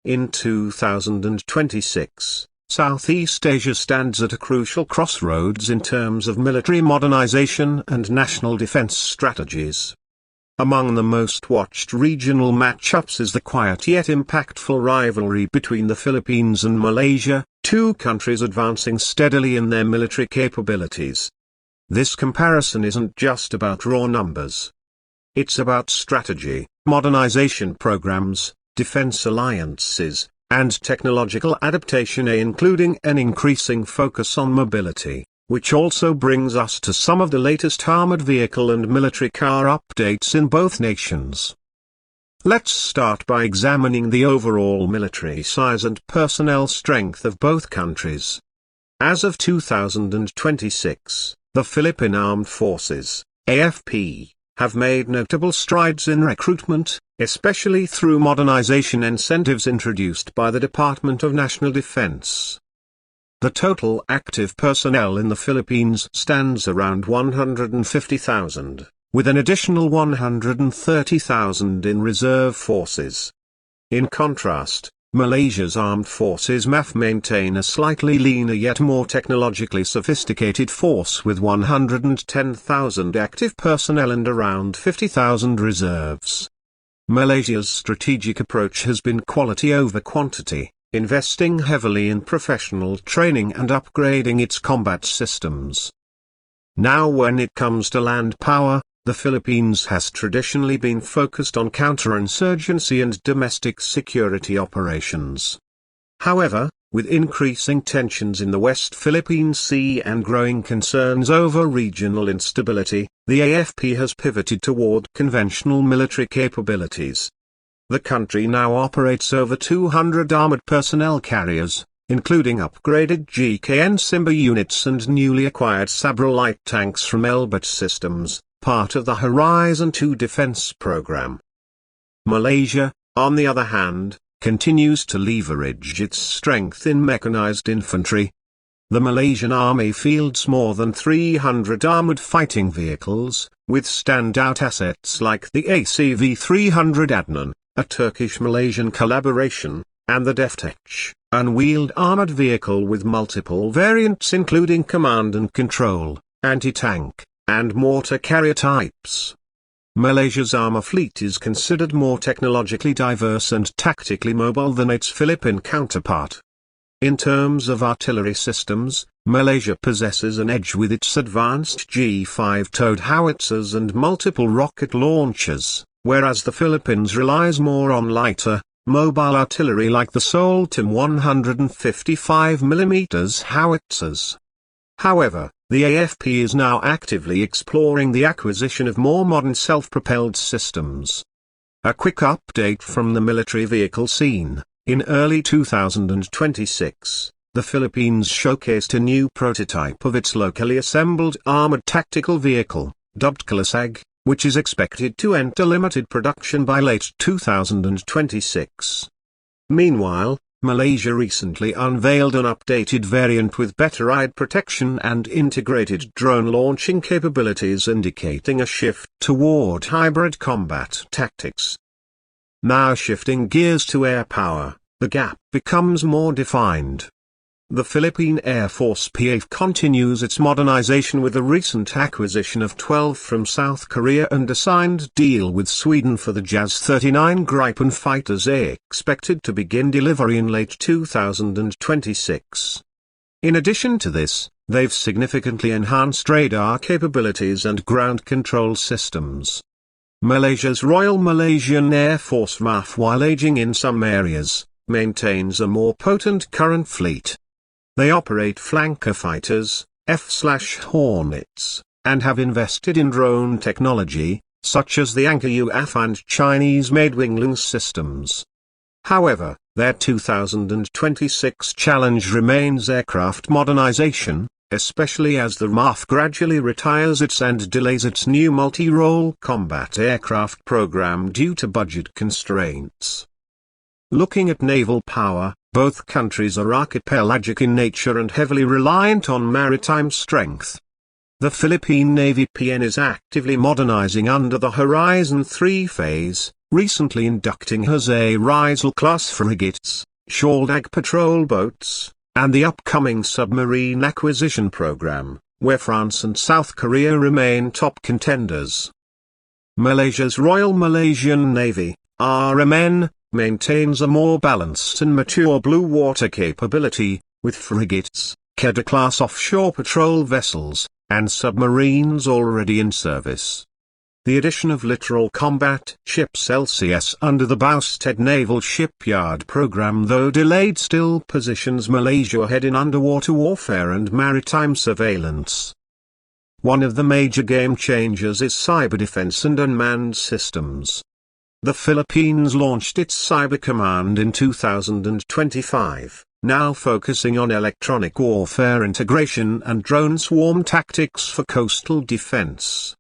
In 2026, Southeast Asia stands at a crucial crossroads in terms of military modernization and national defense strategies. Among the most watched regional matchups is the quiet yet impactful rivalry between the Philippines and Malaysia, two countries advancing steadily in their military capabilities. This comparison isn't just about raw numbers. It's about strategy, modernization programs, defense alliances, and technological adaptation, including an increasing focus on mobility, which also brings us to some of the latest armored vehicle and military car updates in both nations. Let's start by examining the overall military size and personnel strength of both countries. As of 2026, the Philippine Armed Forces, AFP, have made notable strides in recruitment, especially through modernization incentives introduced by the Department of National Defense. The total active personnel in the Philippines stands around 150,000, with an additional 130,000 in reserve forces. In contrast, Malaysia's armed forces MAF maintain a slightly leaner yet more technologically sophisticated force with 110,000 active personnel and around 50,000 reserves. Malaysia's strategic approach has been quality over quantity, investing heavily in professional training and upgrading its combat systems. Now when it comes to land power, the Philippines has traditionally been focused on counterinsurgency and domestic security operations. However, with increasing tensions in the West Philippine Sea and growing concerns over regional instability, the AFP has pivoted toward conventional military capabilities. The country now operates over 200 armored personnel carriers, including upgraded GKN Simba units and newly acquired Sabra light tanks from Elbit Systems, part of the Horizon 2 defense program. Malaysia, on the other hand, continues to leverage its strength in mechanized infantry. The Malaysian Army fields more than 300 armored fighting vehicles, with standout assets like the ACV-300 Adnan, a Turkish-Malaysian collaboration, and the Deftech, unwheeled armored vehicle with multiple variants including command and control, anti-tank, and mortar carrier types. Malaysia's armor fleet is considered more technologically diverse and tactically mobile than its Philippine counterpart. In terms of artillery systems, Malaysia possesses an edge with its advanced G5 towed howitzers and multiple rocket launchers, whereas the Philippines relies more on lighter, mobile artillery like the Soltim 155mm howitzers. However, the AFP is now actively exploring the acquisition of more modern self-propelled systems. A quick update from the military vehicle scene: in early 2026, the Philippines showcased a new prototype of its locally assembled armored tactical vehicle, dubbed Kalasag, which is expected to enter limited production by late 2026. Meanwhile, Malaysia recently unveiled an updated variant with better ride protection and integrated drone launching capabilities, indicating a shift toward hybrid combat tactics. Now shifting gears to air power, the gap becomes more defined. The Philippine Air Force PAF continues its modernization with the recent acquisition of 12 from South Korea and a signed deal with Sweden for the JAS 39 Gripen fighters, expected to begin delivery in late 2026. In addition to this, they've significantly enhanced radar capabilities and ground control systems. Malaysia's Royal Malaysian Air Force MAF, while aging in some areas, maintains a more potent current fleet. They operate flanker fighters, F/Hornets, and have invested in drone technology, such as the Anka UAF and Chinese-made Winglong systems. However, their 2026 challenge remains aircraft modernization, especially as the MAF gradually retires its and delays its new multi-role combat aircraft program due to budget constraints. Looking at naval power, both countries are archipelagic in nature and heavily reliant on maritime strength. The Philippine Navy PN is actively modernizing under the Horizon 3 phase, recently inducting Jose Rizal-class frigates, Showdown patrol boats, and the upcoming submarine acquisition program, where France and South Korea remain top contenders. Malaysia's Royal Malaysian Navy, RMN, maintains a more balanced and mature blue water capability, with frigates, Kedah-class offshore patrol vessels, and submarines already in service. The addition of littoral combat ships LCS under the Bousted Naval Shipyard program, though delayed, still positions Malaysia ahead in underwater warfare and maritime surveillance. One of the major game changers is cyber defense and unmanned systems. The Philippines launched its Cyber Command in 2025, now focusing on electronic warfare integration and drone swarm tactics for coastal defense.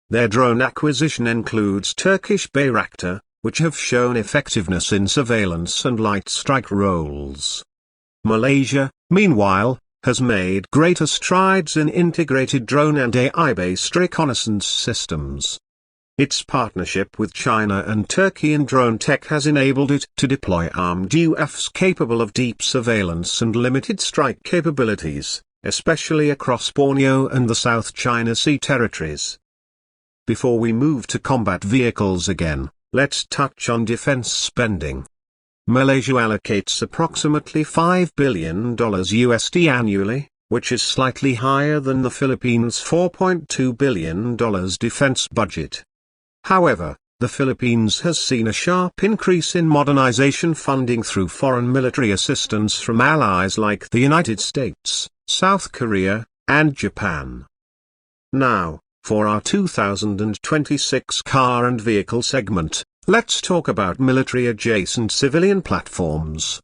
Their drone acquisition includes Turkish Bayraktar, which have shown effectiveness in surveillance and light strike roles. Malaysia, meanwhile, has made greater strides in integrated drone and AI-based reconnaissance systems. Its partnership with China and Turkey in drone tech has enabled it to deploy armed UAVs capable of deep surveillance and limited strike capabilities, especially across Borneo and the South China Sea territories. Before we move to combat vehicles again, let's touch on defense spending. Malaysia allocates approximately $5 billion USD annually, which is slightly higher than the Philippines' $4.2 billion defense budget. However, the Philippines has seen a sharp increase in modernization funding through foreign military assistance from allies like the United States, South Korea, and Japan. Now, for our 2026 car and vehicle segment, let's talk about military-adjacent civilian platforms.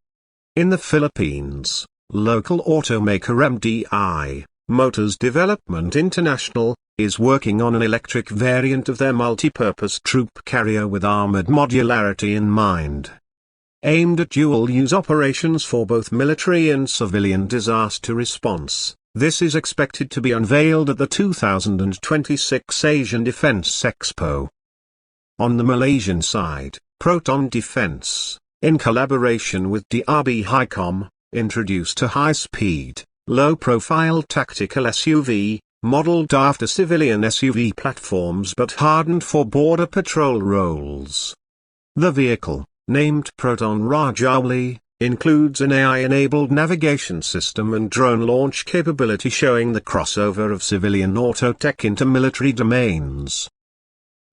In the Philippines, local automaker MDI, Motors Development International, is working on an electric variant of their multi-purpose troop carrier with armored modularity in mind. Aimed at dual-use operations for both military and civilian disaster response, this is expected to be unveiled at the 2026 Asian Defense Expo. On the Malaysian side, Proton Defense, in collaboration with DRB Hicom, introduced a high-speed, low-profile tactical SUV, modeled after civilian SUV platforms but hardened for border patrol roles. The vehicle, named Proton Rajawali, includes an AI-enabled navigation system and drone launch capability, showing the crossover of civilian auto tech into military domains.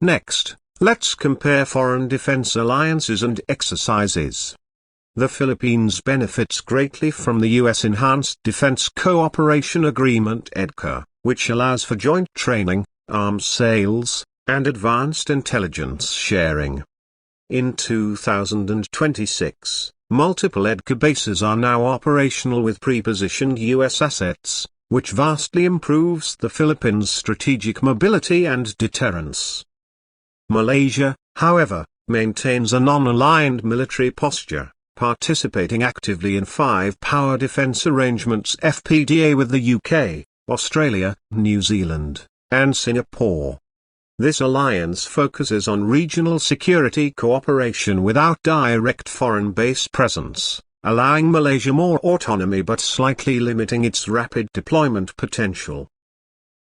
Next, let's compare foreign defense alliances and exercises. The Philippines benefits greatly from the U.S. Enhanced Defense Cooperation Agreement (EDCA), which allows for joint training, arms sales, and advanced intelligence sharing. In 2026, multiple EDCA bases are now operational with pre-positioned U.S. assets, which vastly improves the Philippines' strategic mobility and deterrence. Malaysia, however, maintains a non-aligned military posture, participating actively in 5 Power Defence Arrangements (FPDA) with the UK, Australia, New Zealand, and Singapore. This alliance focuses on regional security cooperation without direct foreign base presence, allowing Malaysia more autonomy but slightly limiting its rapid deployment potential.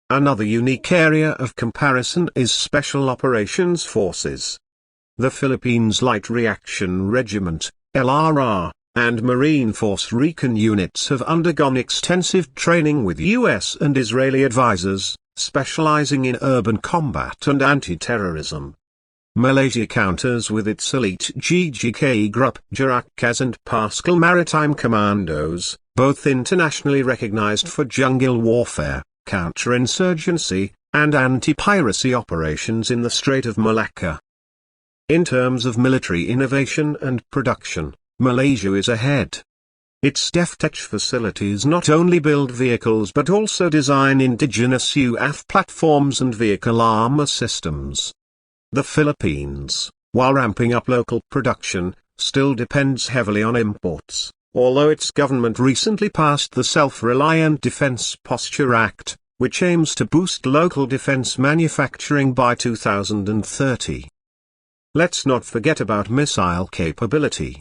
Another unique area of comparison is Special Operations Forces. The Philippines Light Reaction Regiment, LRR, and Marine Force Recon units have undergone extensive training with US and Israeli advisors, specializing in urban combat and anti-terrorism. Malaysia counters with its elite GGK Group, Jarakas and Pascal Maritime Commandos, both internationally recognized for jungle warfare, counterinsurgency, and anti-piracy operations in the Strait of Malacca. In terms of military innovation and production, Malaysia is ahead. Its DefTech facilities not only build vehicles but also design indigenous UAV platforms and vehicle armor systems. The Philippines, while ramping up local production, still depends heavily on imports, although its government recently passed the Self-Reliant Defense Posture Act, which aims to boost local defense manufacturing by 2030. let's not forget about missile capability.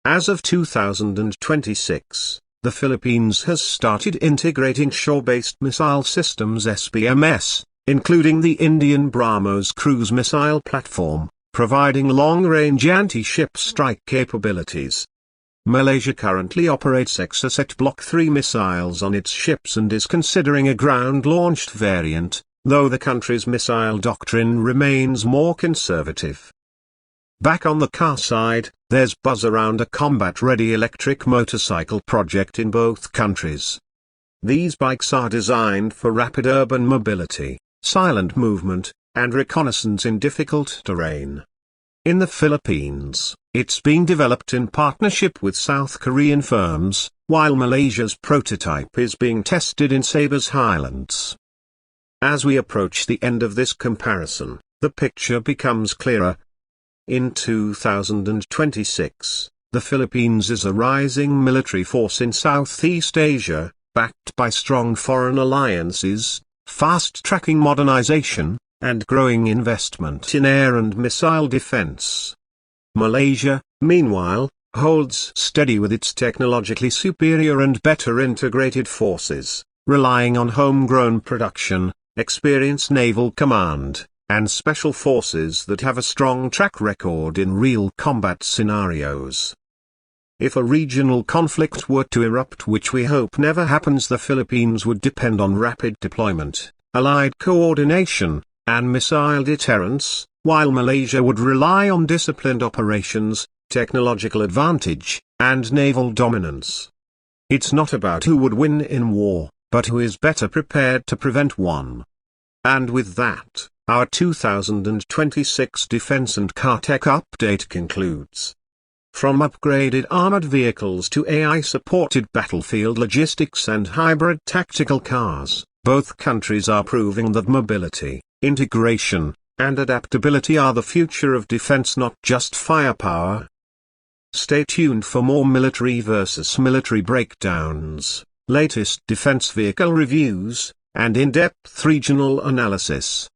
As of 2026, the Philippines has started integrating shore-based missile systems SBMS, including the Indian BrahMos cruise missile platform, providing long-range anti-ship strike capabilities. Malaysia currently operates Exocet Block 3 missiles on its ships and is considering a ground-launched variant, though the country's missile doctrine remains more conservative. Back on the car side, there's buzz around a combat-ready electric motorcycle project in both countries. These bikes are designed for rapid urban mobility, silent movement, and reconnaissance in difficult terrain. In the Philippines, it's being developed in partnership with South Korean firms, while Malaysia's prototype is being tested in Sabre's Highlands. As we approach the end of this comparison, the picture becomes clearer. In 2026, the Philippines is a rising military force in Southeast Asia, backed by strong foreign alliances, fast-tracking modernization, and growing investment in air and missile defense. Malaysia, meanwhile, holds steady with its technologically superior and better integrated forces, relying on homegrown production, experienced naval command, and special forces that have a strong track record in real combat scenarios. If a regional conflict were to erupt, which we hope never happens, the Philippines would depend on rapid deployment, allied coordination, and missile deterrence, while Malaysia would rely on disciplined operations, technological advantage, and naval dominance. It's not about who would win in war, but who is better prepared to prevent one. And with that, our 2026 Defense and Car Tech Update concludes. From upgraded armored vehicles to AI-supported battlefield logistics and hybrid tactical cars, both countries are proving that mobility, integration, and adaptability are the future of defense, not just firepower. Stay tuned for more military versus military breakdowns, latest defense vehicle reviews, and in-depth regional analysis.